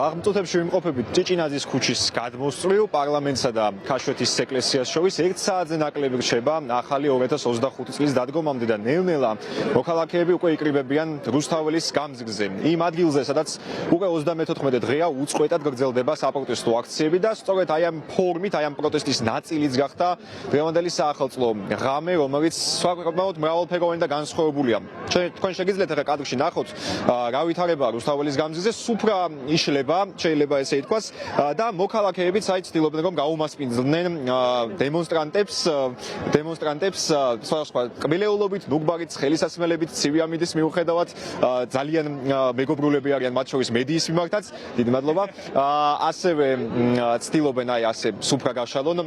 აღმწუთებში ვიმყოფებით ჭიჭინაძის ქუჩის გადმოსწვრივ პარლამენტსა და ქაშვეთის ეკლესიას შორის 1 საათზე ნაკლები რჩება ახალი 2025 წლის დადგომამდე და ნელ-ნელა მოქალაქეები უკვე იკრიბებიან რუსთაველის გამზირზე. იმ ადგილზე, სადაც უკვე 34 დღეა უწყვეტად გრძელდება საპროტესტო აქციები და სწორედ აი ამ ფორმით, აი ამ პროტესტის ნაწილიც გახდა დღევანდელი საახალწლო ღამე, რომელიც საკმაოდ მრავალფეროვანი და განსხვავებულია. თქვენ შეგიძლიათ ახლა კადრში ნახოთ რა ვითარება რუსთაველის გამზირზე, სუფრა იშლება შეიძლება ესე ითქვას და მოქალაქეებიც აი ცდილობენ რომ გაუმასპინძლდნენ დემონსტრანტებს სხვადასხვა კბილეულობით, ნუგბარით, ხელისასმელებით, ცივი ამინდის მიუხედავად ძალიან მეგობრულები არიან მათ შორის მედიის მიმართაც. დიდი მადლობა. ასევე ცდილობენ აი ასე სუფრა გაშალონ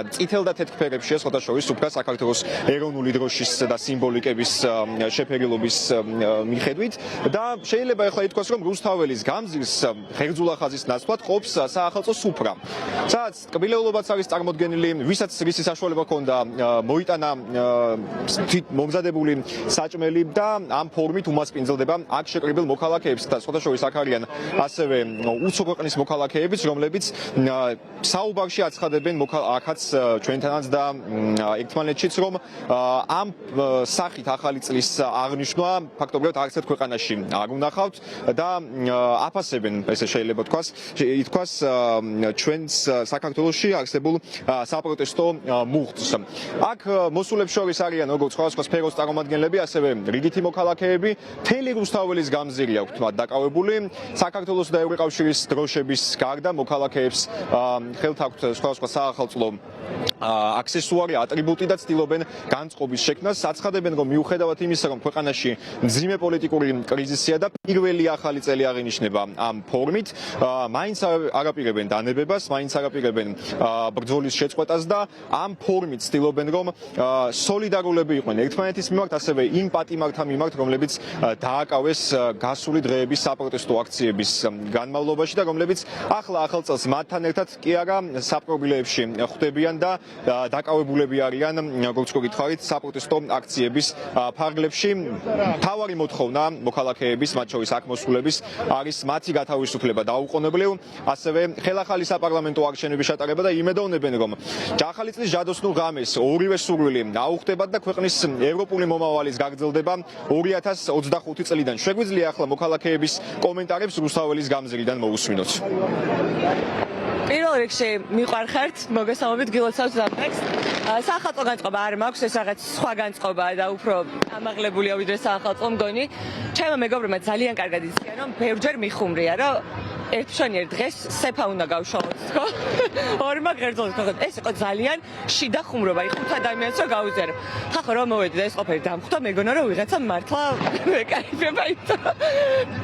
წითელ და თეთრ ფერებშია სხვათა შორის სუფრა საქართველოს ეროვნული დროშის და სიმბოლიკების შეფერილობის მიხედვით და შეიძლება ახლა ითქვას რომ რუსთაველის გამზირს ხერხძულახაზის ნაცვლად ყოფს საახალწლო სუფრა. სადაც კბილეულობაც არის წარმოდგენილი, ვისაც რისი საშუალება ჰქონდა მოიტანა მომზადებული საჭმელი და ამ ფორმით უმასპინძლდება აქ შეკრებილ მოქალაქეებს და სხვათა შორის აქ არიან ასევე უცხო ქვეყნის მოქალაქეებიც, რომლებიც საუბარში აცხადებენ აქაც ჩვენთანაც და ერთმანეთშიც რომ ამ სახით ახალი წლის აღნიშვნა ფაქტობრივად არც ერთ ქვეყანაში არ უნახავთ და აფასებენ ესე შეიძლება ითქვას ჩვენს საქართველოში არსებულ საპროტესტო მუხტს. აქ მოსულებს შორის არიან როგორც სხვადასხვა სფეროს წარმომადგენლები, ასევე რიგითი მოქალაქეები. მთელი რუსთაველის გამზირი აქვთ მათ დაკავებული. საქართველოს და ევროკავშირის დროშების გარდა მოქალაქეებს ხელთ აქვთ სხვადასხვა საახალწლო აქსესუარი, ატრიბუტი და ცდილობენ განწყობის შექმნას. აცხადებენ რომ მიუხედავად იმისა, რომ ქვეყანაში მძიმე პოლიტიკური კრიზისია და პირველი ახალი წელი აღინიშნება ამ ფორმით, მაინც არ აპირებენ დანებებას, მაინც არ აპირებენ ბრძოლის შეწყვეტას და ამ ფორმით ცდილობენ რომ სოლიდარულები იყვნენ ერთმანეთის მიმართ, ასევე იმ პატიმართა მიმართ, რომლებიც დააკავეს გასული დღეების საპროტესტო აქციების განმავლობაში და რომლებიც ახლა ახალ წელს მათთან ერთად კი არა საპრობილეებში ხვდებიან და დაკავებულები არიან, როგორც გითხარით, საპროტესტო აქციების ფარგლებში. მთავარი მოთხოვნა მოქალაქეების, მათ შორის აქ მოსულების არის მათი გათავისუფლება დაუყოვნებლივ, ასევე ხელახალი საპარლამენტო არჩევნების ჩატარება და იმედოვნებენ რომ ახალი წლის ჟადოსნურ ღამეს ორივე სურვილი აუხდებათ და ქვეყნის ევროპული მომავალის გაგრძელდება 2025 წლიდან. შეგვიძლია ახლა მოქალაქეების კომენტარებს რუსთაველის გამზირიდან მოусმინოთ. პირველ რიგში მიყვარხართ, მოგესალმებით გილოცავთ ზამთარს. საახალწლო განწყობა არ მაქვს, ეს რაღაც სხვა განწყობაა და უფრო ამაღლებულია ვიდრე საახალწლო მგონი. ჩემო მეგობრებმა ძალიან კარგად იციან, რომ ბევრჯერ მიხუმრია, რომ ერთშენიერ დღეს სეფა უნდა გავშალოთ, თქო? ორმა ღერძოლით თქო. ეს იყო ძალიან შიდა ხუმრობა, იქ 5 ადამიანს რო გავუზიარო. ხახო რომ მოვედი და ეს ყოფილი დამხვდა, მეგონა რომ ვიღაცა მართლა ეკაიფება იმიტომ.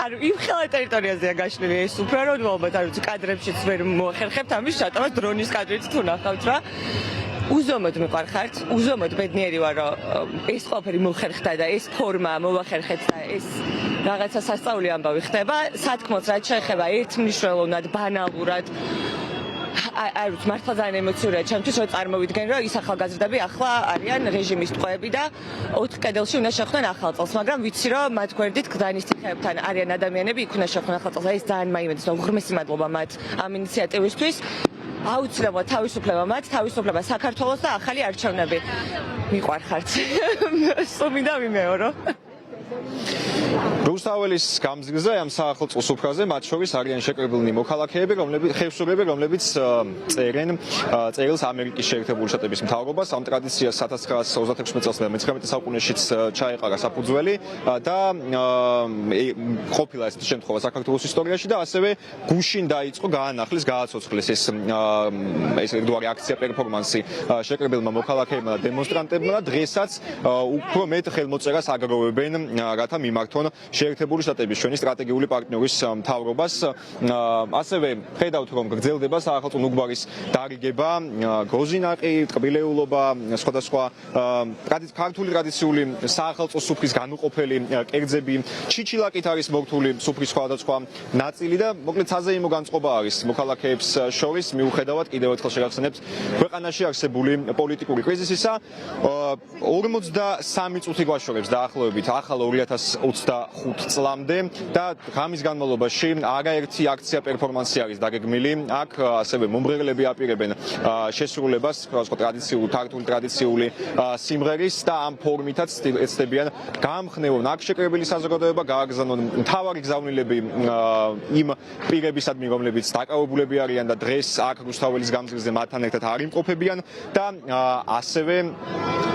ანუ იმ ხელა ტერიტორიაზეა გაშლილი ეს უფრო რომ ალბათ არ ვიცი კადრებშიც ვერ მოახერხებთ ამის ჩატარებას დრონის კადრით თუ ნახავთ რა. უზომოდ მიყვარხართ, უზომოდ ბედნიერი ვარ რომ ეს ყველაფერი მოხერხდა და ეს ფორმა მოვახერხეთ და ეს რაღაცა სასწაული ამბავი ხდება. სათქმელს რაც შეეხება ერთმნიშვნელოვნად, ბანალურად არ ვიცი, მართლა ძალიან ემოციურია ჩემთვის, რომ წარმოვიდგენ, რომ ის ახალგაზრდები ახლა არიან რეჟიმის ტყვეები და 4 კედელში უნდა შეხვდნენ ახალ წელს, მაგრამ ვიცი, რომ მათ გვერდით გზანის თიხეებთან არიან ადამიანები, იქ უნდა შეხვდნენ ახალ წელს. ეს ძალიან მაიმედს და უღრმესი მადლობა მათ ამ ინიციატივისთვის. აუცილებლად თავისუფლება მათ, თავისუფლება საქართველოს და ახალი არჩევნები. მიყვარხართ. სუმინდა ვიმეორო. რუსთაველის გამზირზე ამ საახალწლო სუფრაზე მათ შორის არიან შეკრებილნი მოქალაქეები, ხევსურები, რომლებიც წერენ წერილს ამერიკის შეერთებული შტატების მთავრობას. ამ ტრადიციას 1936 წელს და 19 საუკუნეშიც ჩაეყარა საფუძველი და ყოფილა ეს შემთხვევა საქართველოს ისტორიაში და ასევე გუშინ დაიწყო გაანახლეს, გააცოცხლეს ეს ერთგვარი აქცია პერფორმანსი შეკრებილმა მოქალაქეებმა და დემონსტრანტებმა და დღესაც უფრო მეტ ხელმოწერას აგროვებენ რათა მიმართონ შეერთებული შტატების ჩვენი სტრატეგიული პარტნიორის მთავრობას. ასევე ხედავთ რომ გრძელდება საახალწლო ნუგბარის დარიგება, გოზინაყი, ტკბილეულობა, სხვადასხვა ქართული ტრადიციული საახალწლო სუფრის განუყოფელი კერძები, ჩიჩილაკით არის მორთული სუფრის სხვადასხვა ნაწილი და მოკლედ საზეიმო განწყობა არის მოქალაქეებს შორის, მიუხედავად კიდევ ერთხელ შეგახსენებთ ქვეყანაში არსებული პოლიტიკური კრიზისისა. 43 წუთი გვაშორებს დაახლოებით ახალ 2025 25 წლამდე და ღამის განმავლობაში არაერთი აქცია პერფორმანსი არის დაგეგმილი. აქ ასევე მომღერლები აპირებენ შესრულებას, ტრადიციული ქართული ტრადიციული სიმღერის და ამ ფორმითაც ეცდებიან გაამხნევონ აქ შეკრებილი საზოგადოება, გააგზავნონ მთავარი გზავნილები იმ პირებისადმი, რომლებიც დაკავებულები არიან და დღეს აქ რუსთაველის გამზირზე მათთან ერთად არ იმყოფებიან და ასევე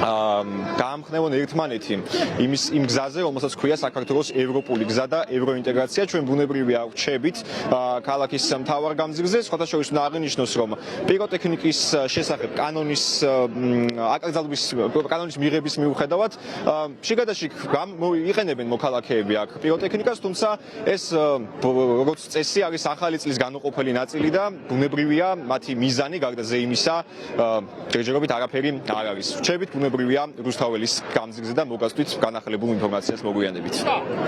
გაამხნევონ ერთმანეთი იმ გზაზე, რომელსაც ქვია საქართველოს ევროპული გზა და ევროინტეგრაცია. ჩვენ ბუნებრივია ვრჩებით ქალაქის მთავარ გამზირზე, სხვათა შორის უნდა აღინიშნოს, რომ პიროტექნიკის შესახებ კანონის მიღების მიუხედავად შიგადაში იყენებენ მოქალაქეები აქ პიროტექნიკას, თუმცა ეს როგორც წესი არის ახალი წლის განუყოფელი ნაწილი და ბუნებრივია მათი მიზანი გარდა ზეიმისა ჯერჯერობით არაფერი არ არის. ვრჩებით ბუნებრივია რუსთაველის გამზირზე და მოგასწვით განახლებულ ინფორმაციას მოგვიანებით.